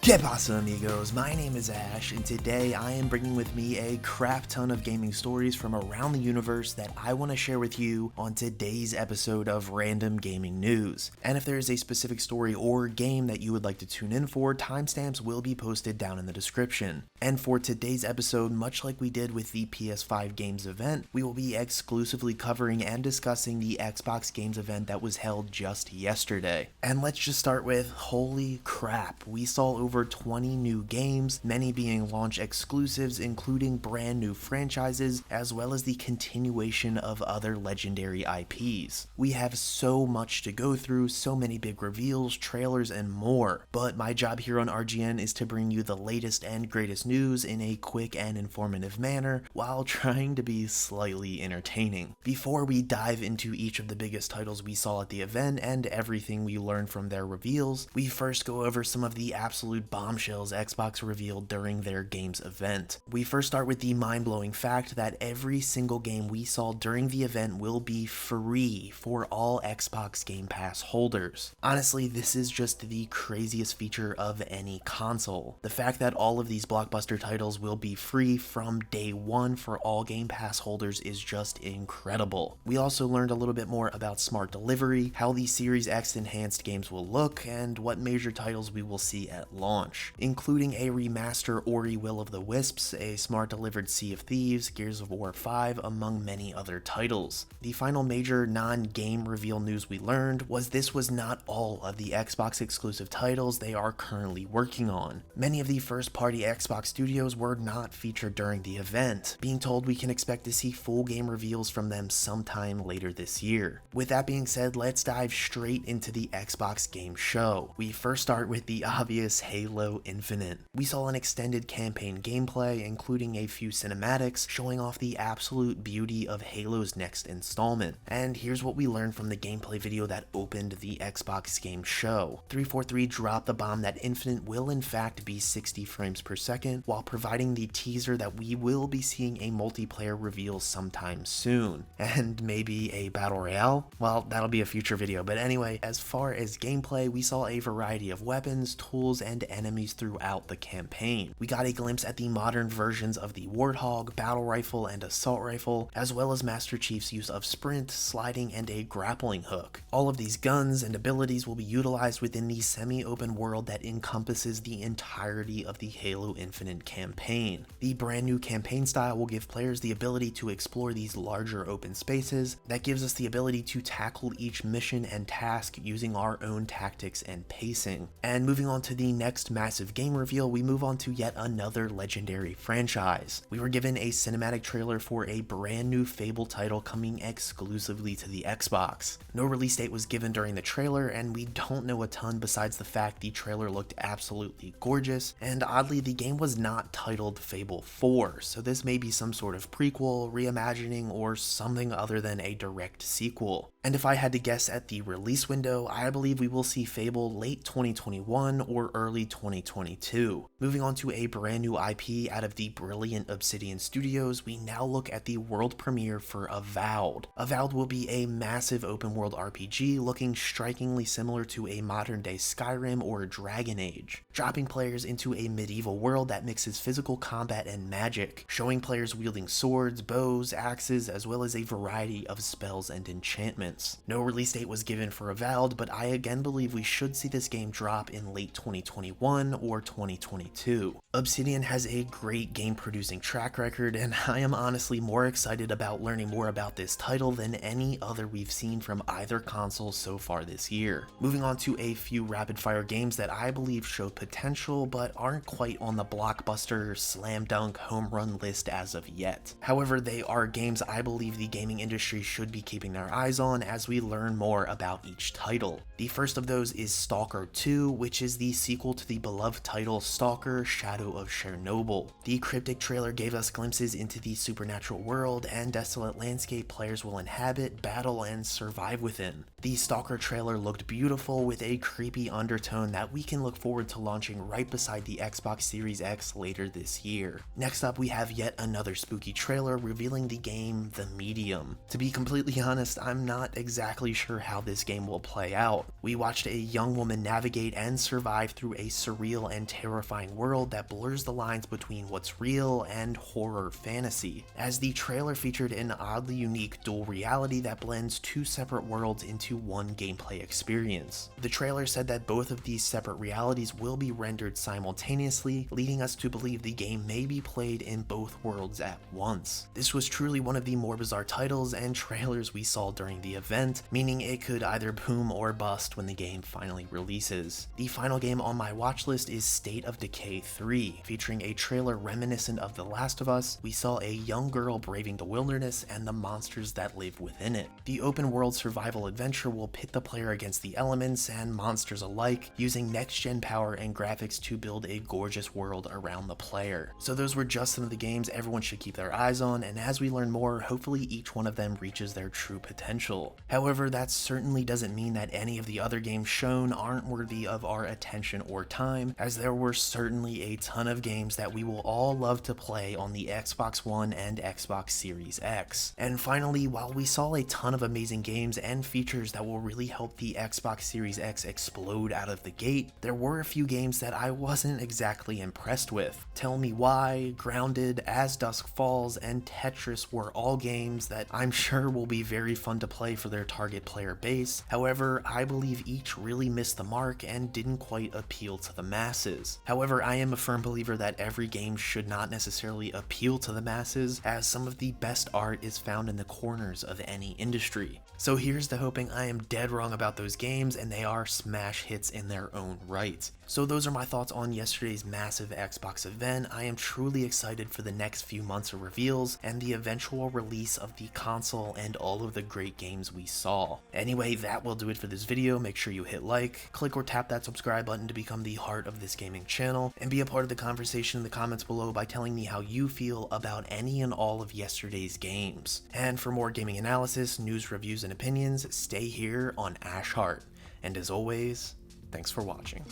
¿Qué pasa, amigos? My name is Ash, and today I am bringing with me a crap ton of gaming stories from around the universe that I want to share with you on today's episode of Random Gaming News. And if there is a specific story or game that you would like to tune in for, timestamps will be posted down in the description. And for today's episode, much like we did with the PS5 Games event, we will be exclusively covering and discussing the Xbox Games event that was held just yesterday. And let's just start with, holy crap, we saw over 20 new games, many being launch exclusives, including brand new franchises, as well as the continuation of other legendary IPs. We have so much to go through, so many big reveals, trailers, and more, but my job here on RGN is to bring you the latest and greatest news in a quick and informative manner, while trying to be slightly entertaining. Before we dive into each of the biggest titles we saw at the event and everything we learned from their reveals, we first go over some of the absolute bombshells Xbox revealed during their games event. We first start with the mind-blowing fact that every single game we saw during the event will be free for all Xbox Game Pass holders. Honestly, this is just the craziest feature of any console. The fact that all of these blockbuster titles will be free from day one for all Game Pass holders is just incredible. We also learned a little bit more about smart delivery, how the Series X enhanced games will look, and what major titles we will see at launch, including a remaster Ori Will of the Wisps, a smart delivered Sea of Thieves, Gears of War 5, among many other titles. The final major non-game reveal news we learned was this was not all of the Xbox exclusive titles they are currently working on. Many of the first-party Xbox studios were not featured during the event, being told we can expect to see full game reveals from them sometime later this year. With that being said, let's dive straight into the Xbox game show. We first start with the obvious Halo Infinite. We saw an extended campaign gameplay, including a few cinematics, showing off the absolute beauty of Halo's next installment. And here's what we learned from the gameplay video that opened the Xbox game show. 343 dropped the bomb that Infinite will in fact be 60 frames per second, while providing the teaser that we will be seeing a multiplayer reveal sometime soon. And maybe a battle royale? Well, that'll be a future video, but anyway, as far as gameplay, we saw a variety of weapons, tools, and enemies throughout the campaign. We got a glimpse at the modern versions of the Warthog, battle rifle, and assault rifle, as well as Master Chief's use of sprint, sliding, and a grappling hook. All of these guns and abilities will be utilized within the semi-open world that encompasses the entirety of the Halo Infinite campaign. The brand new campaign style will give players the ability to explore these larger open spaces that gives us the ability to tackle each mission and task using our own tactics and pacing. And moving on to the next massive game reveal, we move on to yet another legendary franchise. We were given a cinematic trailer for a brand new Fable title coming exclusively to the Xbox. No release date was given during the trailer, and we don't know a ton besides the fact the trailer looked absolutely gorgeous, and oddly the game was not titled Fable 4, so this may be some sort of prequel, reimagining, or something other than a direct sequel. And if I had to guess at the release window, I believe we will see Fable late 2021 or early 2022. Moving on to a brand new IP out of the brilliant Obsidian Studios, we now look at the world premiere for Avowed. Avowed will be a massive open world RPG looking strikingly similar to a modern day Skyrim or Dragon Age, dropping players into a medieval world that mixes physical combat and magic, showing players wielding swords, bows, axes, as well as a variety of spells and enchantments. No release date was given for Avowed, but I again believe we should see this game drop in late 2021 or 2022. Obsidian has a great game producing track record, and I am honestly more excited about learning more about this title than any other we've seen from either console so far this year. Moving on to a few rapid fire games that I believe show potential but aren't quite on the blockbuster, slam dunk, home run list as of yet. However, they are games I believe the gaming industry should be keeping their eyes on as we learn more about each title. The first of those is Stalker 2, which is the sequel to the beloved title Stalker: Shadow of Chernobyl. The cryptic trailer gave us glimpses into the supernatural world and desolate landscape players will inhabit, battle, and survive within. The Stalker trailer looked beautiful with a creepy undertone that we can look forward to launching right beside the Xbox Series X later this year. Next up, we have yet another spooky trailer revealing the game The Medium. To be completely honest, I'm not exactly sure how this game will play out. We watched a young woman navigate and survive through a surreal and terrifying world that blurs the lines between what's real and horror fantasy, as the trailer featured an oddly unique dual reality that blends two separate worlds into one gameplay experience. The trailer said that both of these separate realities will be rendered simultaneously, leading us to believe the game may be played in both worlds at once. This was truly one of the more bizarre titles and trailers we saw during the event, meaning it could either boom or bust when the game finally releases. The final game on my watch list is State of Decay 3, featuring a trailer reminiscent of The Last of Us. We saw a young girl braving the wilderness and the monsters that live within it. The open world survival adventure will pit the player against the elements and monsters alike, using next-gen power and graphics to build a gorgeous world around the player. So those were just some of the games everyone should keep their eyes on, and as we learn more, hopefully each one of them reaches their true potential. However, that certainly doesn't mean that any of the other games shown aren't worthy of our attention or time, as there were certainly a ton of games that we will all love to play on the Xbox One and Xbox Series X. And finally, while we saw a ton of amazing games and features that will really help the Xbox Series X explode out of the gate, there were a few games that I wasn't exactly impressed with. Tell Me Why, Grounded, As Dusk Falls, and Tetris were all games that I'm sure will be very fun to play for their target player base. However, I believe each really missed the mark and didn't quite appeal to the masses. However, I am a firm believer that every game should not necessarily appeal to the masses, as some of the best art is found in the corners of any industry. So here's to hoping I am dead wrong about those games and they are smash hits in their own right. So those are my thoughts on yesterday's massive Xbox event. I am truly excited for the next few months of reveals and the eventual release of the console and all of the great games we saw. Anyway, that will do it for this video. Make sure you hit like, click or tap that subscribe button to become the heart of this gaming channel, and be a part of the conversation in the comments below by telling me how you feel about any and all of yesterday's games. And for more gaming analysis, news, reviews, and opinions, stay here on Ash Heart. And as always, thanks for watching.